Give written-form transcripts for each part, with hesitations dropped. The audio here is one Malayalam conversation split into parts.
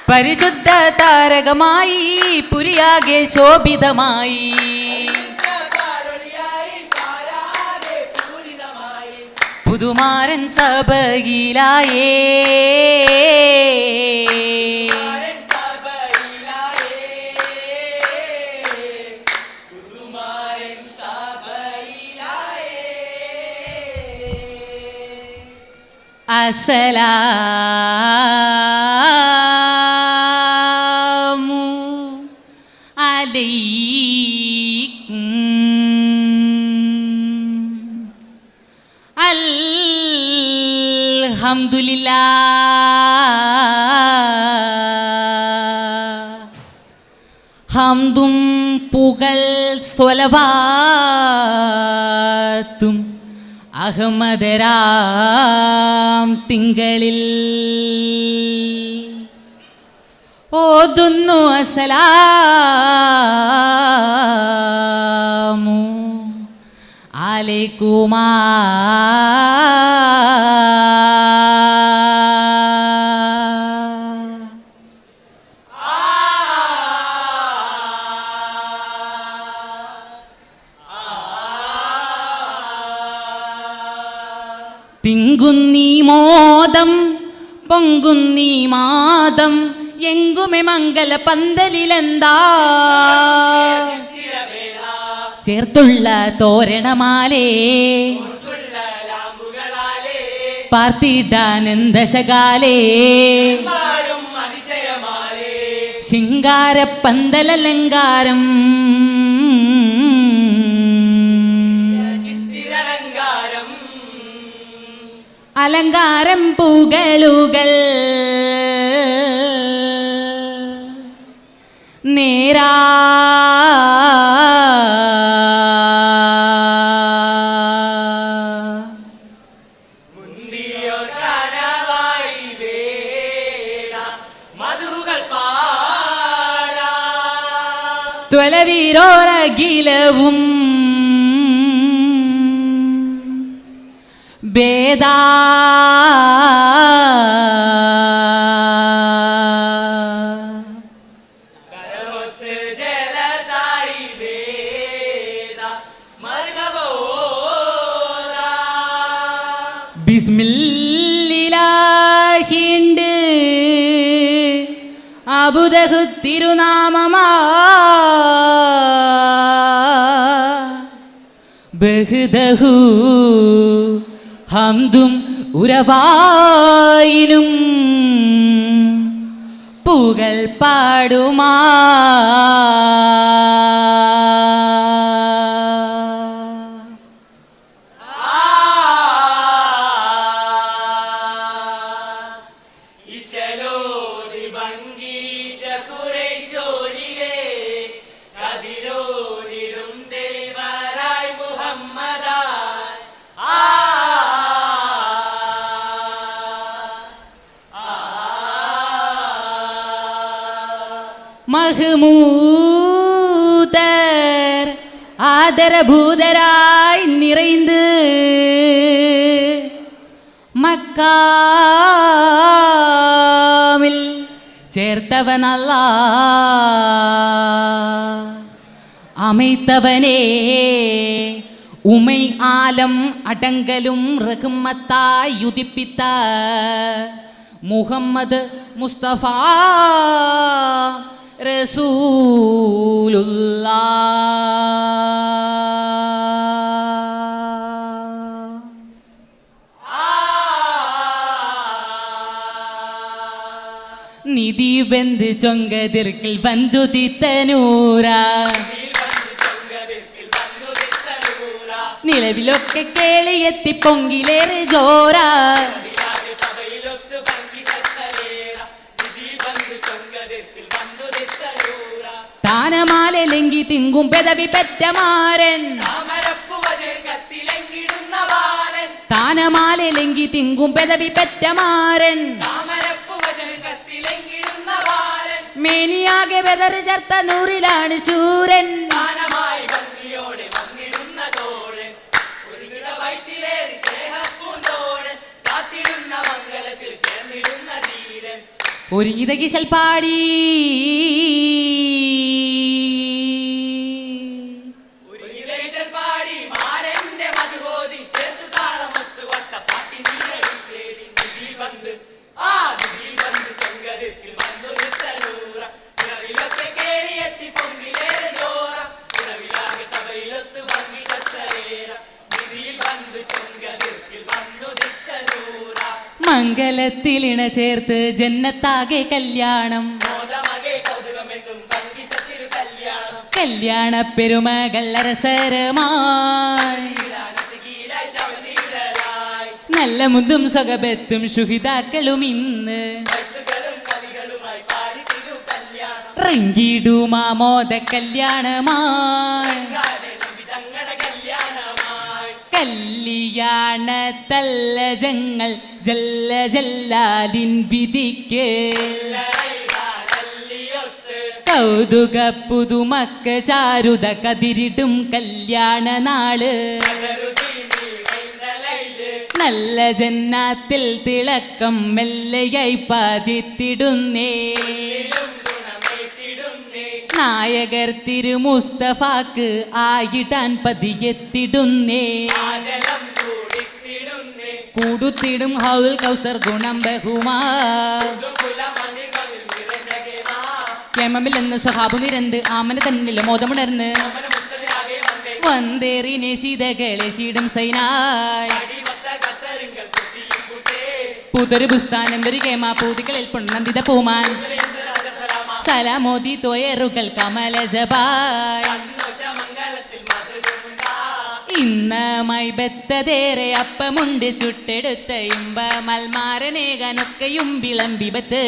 പരിശുദ്ധ താരകമായി പുരിയാകെ ശോഭിതമായി പുതുമാരൻ സഭയിലായേ അസ്സലാമു അലൈക്കും അൽഹംദുലില്ലാഹ് ഹംദും പുകൾ സ്വലവാത്തും അഹമ്മദരാം തിങ്കളിൽ ഓതുന്നു അസ്സലാമു അലൈക്കുമാ തിങ്കുന്നീ മോദം പൊങ്കുന്നീ മാദം എങ്കുമെ മംഗല പന്തലിലെന്താ ചേർത്തുള്ള തോരണമാലേ പാർത്തിടാനന്ദശകാലേ ശിങ്കാര പന്തലലങ്കാരം അലങ്കാരം പൂകളുകൾ നേരാ ത്വലവീരോരഖിലവും വേദാ ബിസ്മില്ലാഹിണ്ട് അബുദഹു തിരുനാമമാ ബഹുദഹു ഹംദും ഉരവായിനും പൂകൾ പാടുമാ മഹ്മൂദർ ആദരഭൂതരായി നിറൈந்து മക്കാമിൽ சேர்த்தவனல்லாஹ் அமைத்தவனே உமை ஆலம் அடங்கலும் ரஹ்மத்தாய் யுதிப்பித்த முஹம்மது முஸ்தபா റസൂലുള്ളാഹ് നിധി വെന്ത് ചൊങ്കതിർക്കിൽ വന്തുതിത്ത നൂറ നിലവിലൊക്കെ കേളിയെത്തി പൊങ്കിലേറെ ജോറ താനമാലെങ്കി തിങ്കും പെദവി പെറ്റമാരൻ താനമാലെങ്കി തിങ്കും പെദവി പെറ്റമാരൻ മേനിയാകെ വെതറി ചേർത്ത നൂറിലാണ് ശൂരൻ ഒരുങ്ങിത കിശൽ പാടി മംഗലത്തിലിണ ചേർത്ത് ജന്നത്താകെ കല്യാണം കല്യാണ പെരുമകൾ അരസരമായി നല്ല മുന്തും സ്വകബത്തും ശുഹിതാക്കളും ഇന്ന് റിങ്കിടുമാമോദ കല്യാണമായി കല്യാണ തല്ലജങ്ങൾ ജല്ല ജല്ലാലിൻ വിധിക്ക് കൗതുക പുതുമക്ക ചാരുത കതിരിടും കല്യാണ നാള് നല്ല ജന്നാത്തിൽ തിളക്കം മെല്ലയായി പതിത്തിടുന്നേ നായകർ തിരുമുസ്തഫാക്ക് ആയിടാൻ പതിയെത്തിടുന്നേ കൂടുത്തിടും ഹൗൽ കൗസർ ഗുണം ബഹുമാ യമമിലെന്ന് സഹാബു നിരന്ന് ആമന തന്നിൽ മോദമുണർന്ന് വന്തേറിനെ ശീതകളെ ശീടും സൈനായി പുതൊരു ബുസ്താനം ഒരു കേമ പൂതികളിൽ പൊണ്ണന്തിത പൂമാൻ സലാമോദി തോയറുകൾ കമല ജപായ് ഇന്നമായി ബത്തതേറെ അപ്പമുണ്ട് ചുട്ടെടുത്ത ഇമ്പ മൽമാരനേകനൊക്കെയും വിളമ്പിബത്ത്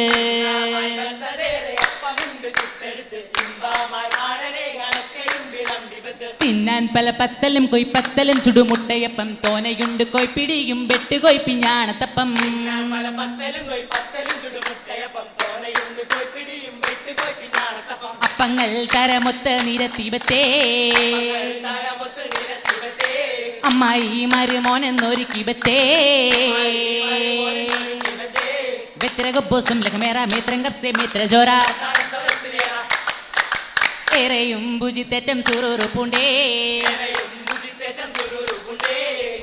തിന്നാൻ പല പത്തലും കൊയ്പ്പത്തലും ചുടുമുട്ടയപ്പം തോനയുണ്ട് കൊയ്പ്പിടിയും വെട്ട് കൊയ്പ്പിഞ്ഞാണത്തപ്പം അപ്പങ്ങൾ തരമൊത്ത് നിരത്തിവത്തേ അമ്മായി മരുമോനെന്നൊരുക്കി ബത്തേ ബെത്ര ഗബ്ബോസും ലഖമേറ മേത്രം കപ്സെ മേത്ര ജോറ ഏറെയും ഭുജിത്തേറ്റം സുറുറുപ്പുണ്ടേ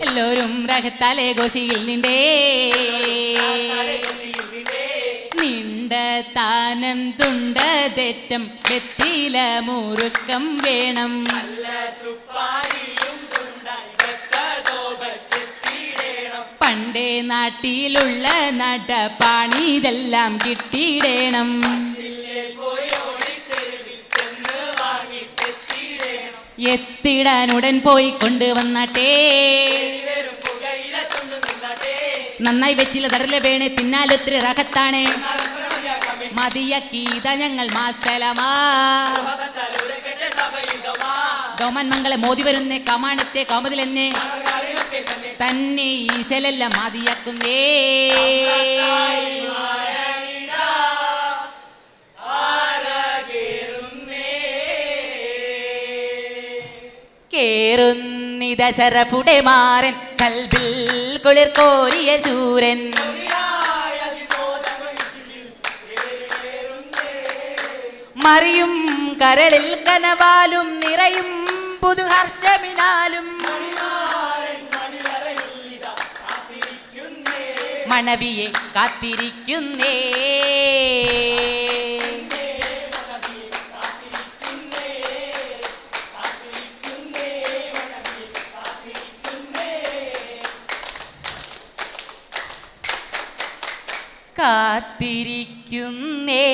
എല്ലാവരും രഹത്താലെ ഗോശിയിൽ നിണ്ടേ നിണ്ട താനം തുണ്ട തെറ്റം വെത്തില മുറുക്കം വേണം പണ്ടേ നാട്ടിലുള്ള നടപ്പാണി ഇതെല്ലാം കിട്ടിയിടേണം എത്തിടാനുടൻ പോയി കൊണ്ടുവന്നാട്ടേ നന്നായി വെറ്റില തരല വേണേ തിന്നാലൊത്തിരി റഹത്താണ് മതിയക്കീത ഞങ്ങൾ മാസലമാ ഗോമൻ മംഗളെ മോദി വരുന്നേ കമാണത്തെ കോമതിലെന്നേ തന്നെ ഈശലെല്ലാം മതിയാക്കുന്നേ കേറുന്നിത ശരഫുടെ മാരൻ കൽബിൽ കുളിർ കോരിയ ശൂരൻ മറിയും കരളിൽ കനവാലും നിറയും പുതുഹർഷമിനാലും മണവിയെ കാത്തിരിക്കുന്നേ കാത്തിരിക്കുന്നേ